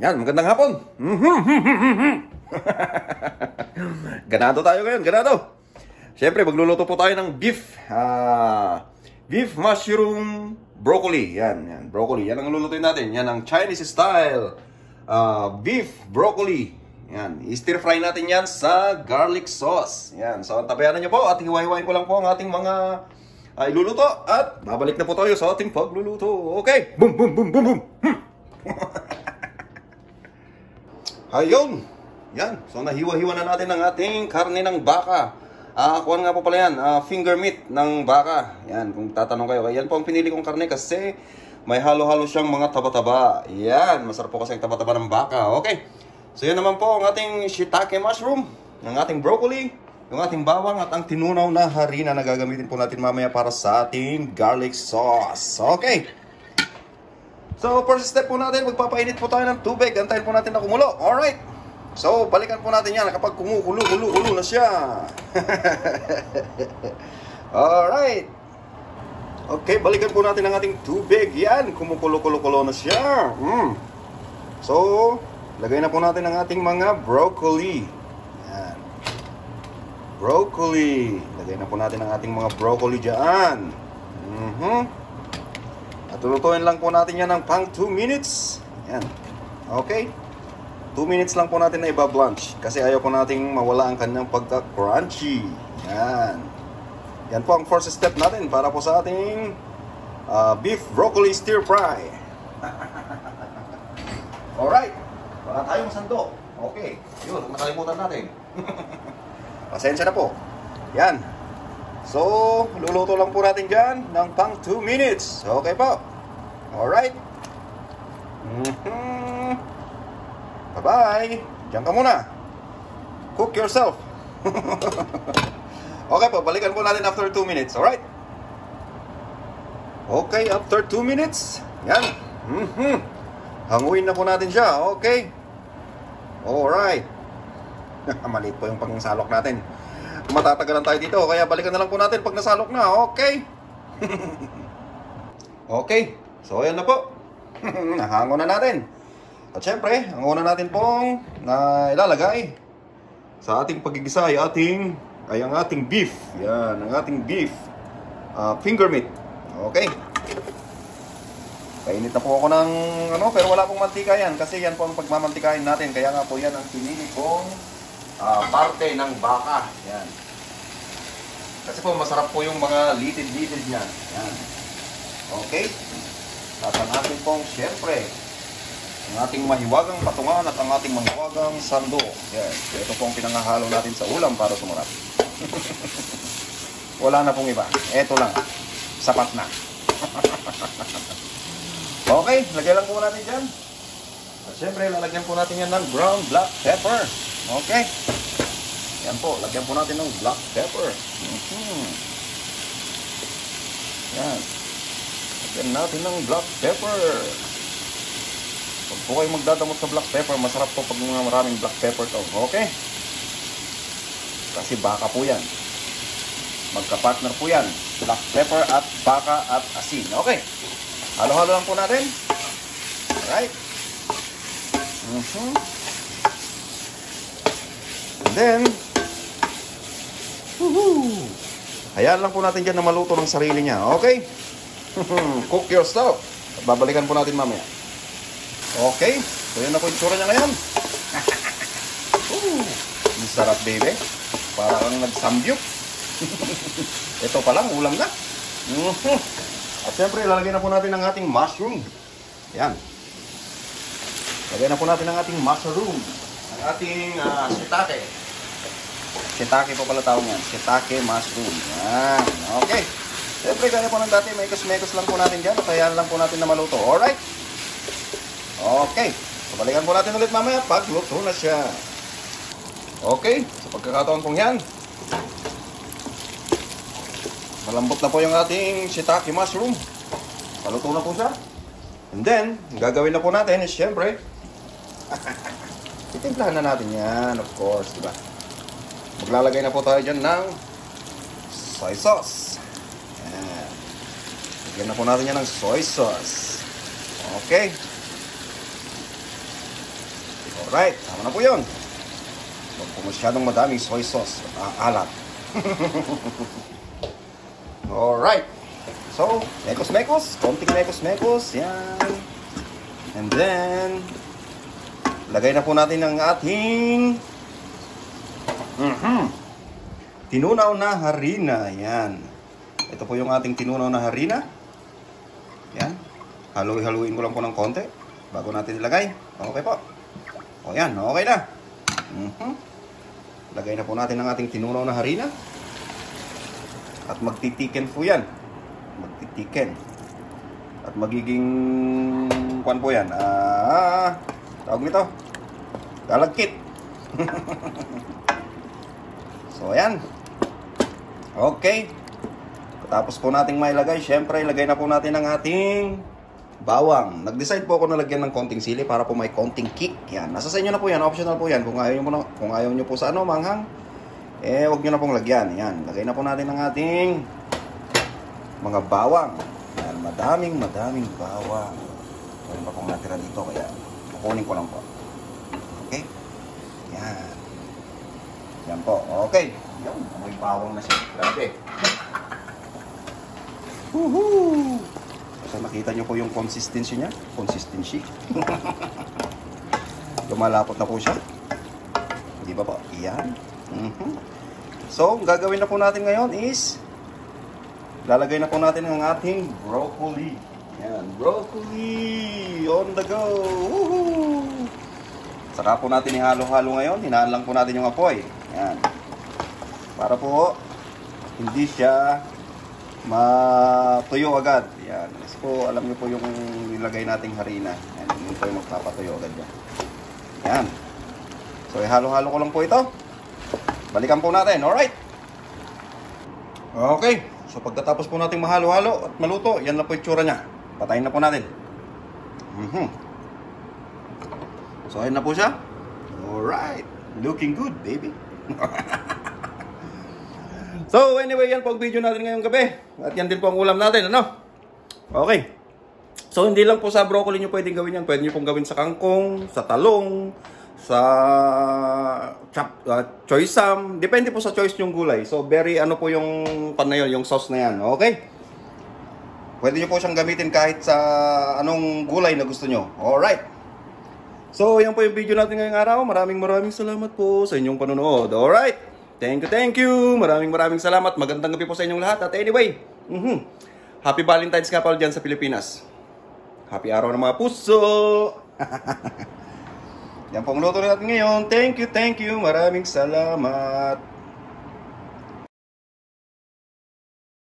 Yan, magandang hapon. Ganado tayo ngayon, ganado. Siyempre, magluluto po tayo ng beef. Beef mushroom broccoli. Yan, broccoli. Yan ang lulutuin natin. Yan ang Chinese style. Beef broccoli. Yan, i-stir fry natin yan sa garlic sauce. Yan, so tabayanan nyo po at hiwa-hiwain ko lang po ang ating mga iluluto. At babalik na po tayo sa ating pagluluto. Okay, boom, boom, boom, boom, boom. Ayun. Yan. So nahiwa-hiwa na natin ang ating karne ng baka. Kuha nga po pala yan. Finger meat ng baka. Yan. Kung tatanong kayo. Yan po ang pinili kong karne kasi may halo-halo siyang mga taba-taba. Yan. Masarap po kasi ang taba-taba ng baka. Okay. So yan naman po ang ating shiitake mushroom. Ang ating broccoli. Yung ating bawang at ang tinunaw na harina na gagamitin po natin mamaya para sa ating garlic sauce. Okay. So, first step po natin, magpapainit po tayo ng tubig. Antayin po natin na kumulo. Alright. So, balikan po natin yan kapag kumukulo na siya. Alright. Okay, balikan po natin ang ating tubig. Yan, kumukulo na siya. So, lagay na po natin ang ating mga broccoli. Yan. Broccoli. Lagay na po natin ang ating mga broccoli dyan. At lulutuin lang po natin yan ng pang 2 minutes. Yan. Okay. 2 minutes lang po natin na iba-blanch. Kasi ayaw po nating mawala ang kanyang pagka-crunchy. Yan. Yan po ang first step natin para po sa ating beef broccoli stir fry. Alright. Wala tayong sando. Okay. Yun, nakalimutan natin. Pasensya na po. Yan. So, luluto lang po natin dyan ng pang 2 minutes. Okay po. Alright. Bye-bye. Diyan ka muna. Cook yourself. Okay po, balikan po natin after 2 minutes. Alright. Okay, after 2 minutes. Yan. Hanguin na po natin siya. Okay. Alright. Maliit po yung pangsalok natin. Matatagalan tayo dito, kaya balikan na lang po natin pag nasalok na. Okay. Okay. So, ayan na po. Nahango na natin. At syempre, ang una natin pong ilalagay sa ating pagigisa ay ang ating beef. Yan, ang ating beef. Finger meat. Okay. Painit na po ako ng pero wala pong mantika yan. Kasi yan po ang pagmamantikain natin. Kaya nga po yan ang pinili kong parte ng baka. Yan. Kasi po masarap po yung mga litid-litid niya. Yan. Okay. At ang ating pong syempre, ang ating mahiwagang patungan at ang ating mahiwagang sando. Yan. Ito pong pinangahalo natin sa ulam para sumarap. Wala na pong iba. Ito lang. Sapat na. Okay. Lagyan lang po natin dyan. At syempre, lalagyan po natin yan ng brown black pepper. Okay. Yan po, lagyan po natin ng black pepper. Yan. Lagyan natin ng black pepper. Pag po kayo magdadamot sa black pepper, masarap po pag maraming black pepper to. Okay? Kasi baka po yan. Magka-partner po yan. Black pepper at baka at asin. Okay. Halo-halo lang po natin. Alright. And then, hayaan lang po natin dyan na maluto ng sarili niya. Okay? Cook yourself. Babalikan po natin mamaya. Okay? So, yun na po yung tsura niya ngayon. Ang sarap, baby. Parang nagsambyuk. Ito pa lang, ulam na. At syempre, lalagyan na po natin ang ating mushroom. Yan. Lagyan na po natin ang ating mushroom. Ang ating shiitake. Shiitake po pala tawag yan. Shiitake mushroom. Yan. Okay. Siyempre, kaya po ng dati, mekos-mekos lang po natin dyan. Kaya lang po natin na maluto. Alright? Okay. So, balikan po natin ulit mamaya pag luto na siya. Okay. Sa pagkakataon pong yan, malambot na po yung ating shiitake mushroom. Maluto na po siya. And then, ang gagawin na po natin is siyempre, titimplahan na natin yan, of course, diba? Maglalagay na po tayo dyan ng soy sauce. Yan. Lagyan na po natin yan ng soy sauce. Okay. Alright, tama na po yun. Huwag po masyadong madaming soy sauce. Alat. Alright. So, mekos-mekos. Konting mekos-mekos. Yan. And then, lagay na po natin ang ating tinunaw na harina. Yan. Ito po yung ating tinunaw na harina. Yan. Haluin ko lang po ng konti bago natin ilagay. Okay po. O yan, okay na. Lagay na po natin ang ating tinunaw na harina. At magtitiken po yan. Magtitiken. At magiging kuwan po yan. Tawag nito. Galagkit. So ayan. Okay. Tapos po nating mailagay. Syempre, ilagay na po natin ang ating bawang. Nag-decide po ako na lagyan ng konting sili para po may konting kick. Yan. Nasa sa inyo na po yan. Optional po yan. Kung ayaw nyo po sa manghang, wag nyo na pong lagyan. Yan. Lagay na po natin ang ating mga bawang. Yan. Madaming bawang. Mayroon pa pong natira dito. Kaya kukunin ko lang po. Okay? Yan. Yan po. Okay. Yan. May bawang na siya. Grabe. Woohoo! So nakita nyo po yung consistency niya. Consistency. Lumalapot na po siya. Di ba po? Yan. So, ang gagawin na po natin ngayon is lalagay na po natin ang ating broccoli. Yan. Broccoli! On the go! Woohoo! Saka po natin ihalo-halo ngayon. Hinaan lang po natin yung apoy. Yan. Para po hindi siya matuyo agad. Yan. Kasi po, alam niyo po yung nilagay nating harina. Yan. Hindi po yung magpapatuyo agad yan. Yan. So, ihalo-halo ko lang po ito. Balikan po natin. Alright. Okay. So, pagkatapos po nating mahalo-halo at maluto, yan na po yung tsura niya. Patayin na po natin. So, ayun na po siya. Alright. Looking good, baby. So, anyway, yan po ang video natin ngayong gabi. At yan din po ang ulam natin, ano? Okay. So, hindi lang po sa broccoli nyo pwedeng gawin yan. Pwede nyo pong gawin sa kangkong, sa talong, sa choy sam. Depende po sa choice yung gulay. So, very ano po yung pan na yun, yung sauce na yan. Okay? Pwede nyo po siyang gamitin kahit sa anong gulay na gusto nyo. Alright. So, yan po yung video natin ngayong araw. Maraming salamat po sa inyong panonood. Alright. Thank you. Maraming salamat. Magandang gabi po sa inyong lahat. At anyway, Happy Valentine's nga pala dyan sa Pilipinas. Happy araw ng mga puso. Yan po ang luto natin ngayon. Thank you. Maraming salamat.